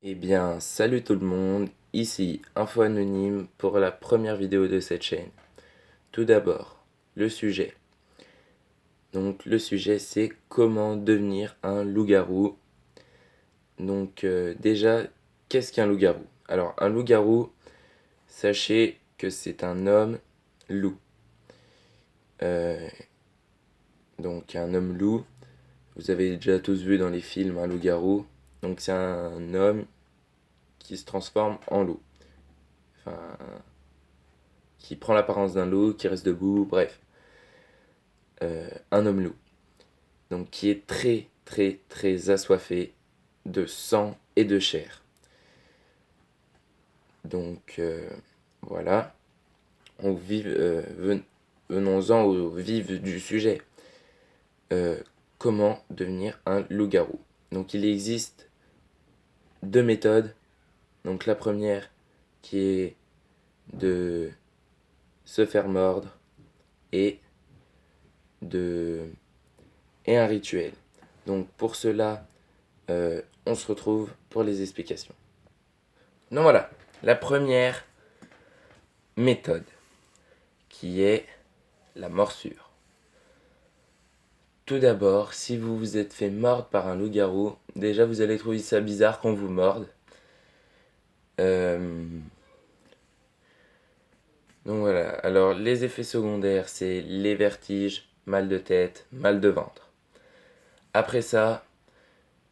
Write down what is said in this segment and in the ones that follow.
Eh bien, salut tout le monde, ici Info Anonyme pour la première vidéo de cette chaîne. Tout d'abord, le sujet. Donc le sujet c'est comment devenir un loup-garou. Donc déjà, qu'est-ce qu'un loup-garou? Alors un loup-garou, sachez que c'est un homme loup. Euh, donc un homme loup, vous avez déjà tous vu dans les films un loup-garou. Donc c'est un homme qui se transforme en loup. Enfin, qui prend l'apparence d'un loup, qui reste debout, bref. Un homme loup. Donc qui est très très très assoiffé de sang et de chair. Donc voilà, venons-en au vif du sujet. Comment devenir un loup-garou? Donc il existe deux méthodes. Donc la première qui est de se faire mordre et de et un rituel. Donc pour cela, on se retrouve pour les explications. Donc voilà, la première méthode qui est la morsure. Tout d'abord, si vous vous êtes fait mordre par un loup-garou, déjà vous allez trouver ça bizarre qu'on vous morde. Donc voilà, alors les effets secondaires, c'est les vertiges, mal de tête, mal de ventre. Après ça,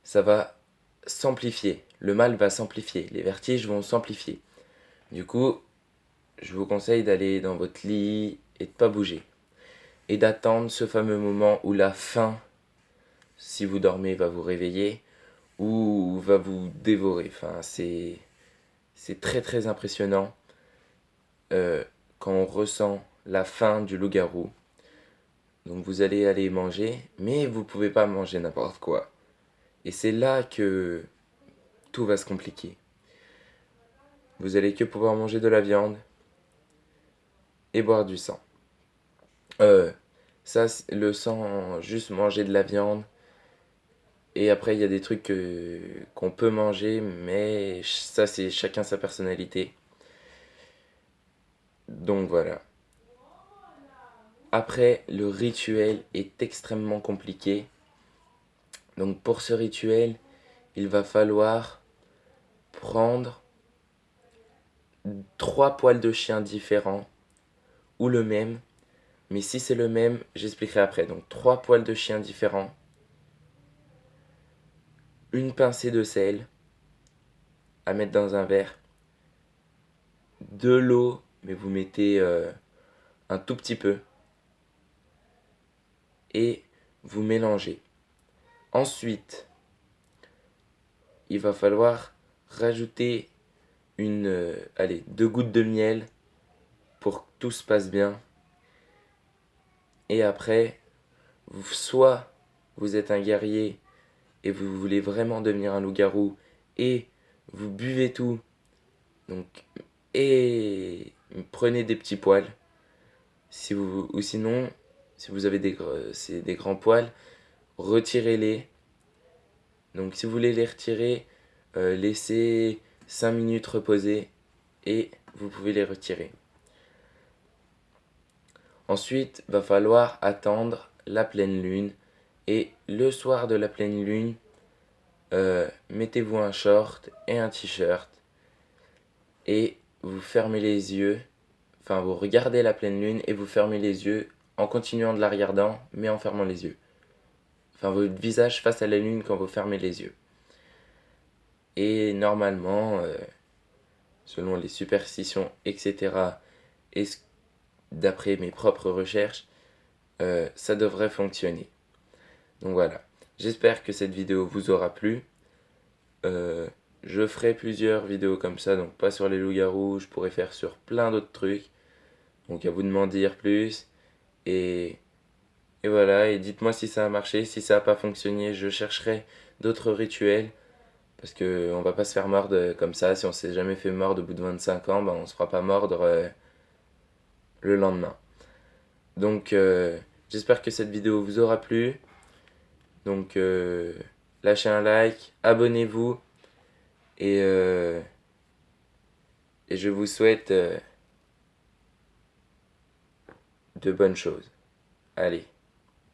ça va s'amplifier. Le mal va s'amplifier, les vertiges vont s'amplifier. Du coup, je vous conseille d'aller dans votre lit et de pas bouger. Et d'attendre ce fameux moment où la faim, si vous dormez, va vous réveiller ou va vous dévorer. Enfin, c'est très très impressionnant quand on ressent la faim du loup-garou. Donc vous allez aller manger, mais vous pouvez pas manger n'importe quoi. Et c'est là que tout va se compliquer. Vous allez que pouvoir manger de la viande et boire du sang. Euh, le sang, juste manger de la viande. Et après, il y a des trucs qu'on peut manger, mais ça, c'est chacun sa personnalité. Donc voilà. Après, le rituel est extrêmement compliqué. Donc pour ce rituel, il va falloir prendre 3 poils de chien différents ou le même. Mais si c'est le même, j'expliquerai après. Donc 3 poils de chien différents, une pincée de sel à mettre dans un verre, de l'eau, mais vous mettez un tout petit peu, et vous mélangez. Ensuite, il va falloir rajouter allez, 2 gouttes de miel pour que tout se passe bien. Et après, soit vous êtes un guerrier et vous voulez vraiment devenir un loup-garou et vous buvez tout, donc, et prenez des petits poils. Ou sinon, si vous avez des grands poils, retirez-les. Donc si vous voulez les retirer, laissez 5 minutes reposer et vous pouvez les retirer. Ensuite, va falloir attendre la pleine lune. Et le soir de la pleine lune, mettez-vous un short et un t-shirt. Et vous fermez les yeux. Enfin, vous regardez la pleine lune et vous fermez les yeux en continuant de la regardant, mais en fermant les yeux. Enfin, votre visage face à la lune quand vous fermez les yeux. Et normalement, selon les superstitions, etc., et d'après mes propres recherches, ça devrait fonctionner. Donc voilà, j'espère que cette vidéo vous aura plu. Je ferai plusieurs vidéos comme ça, donc pas sur les loups-garous, je pourrais faire sur plein d'autres trucs. Donc à vous de m'en dire plus. Et, et voilà, et dites-moi si ça a marché, si ça n'a pas fonctionné, je chercherai d'autres rituels. Parce qu'on va pas se faire mordre comme ça, si on s'est jamais fait mordre au bout de 25 ans, ben on se fera pas mordre le lendemain. Donc j'espère que cette vidéo vous aura plu. Donc lâchez un like, abonnez-vous Et, et je vous souhaite de bonnes choses. Allez.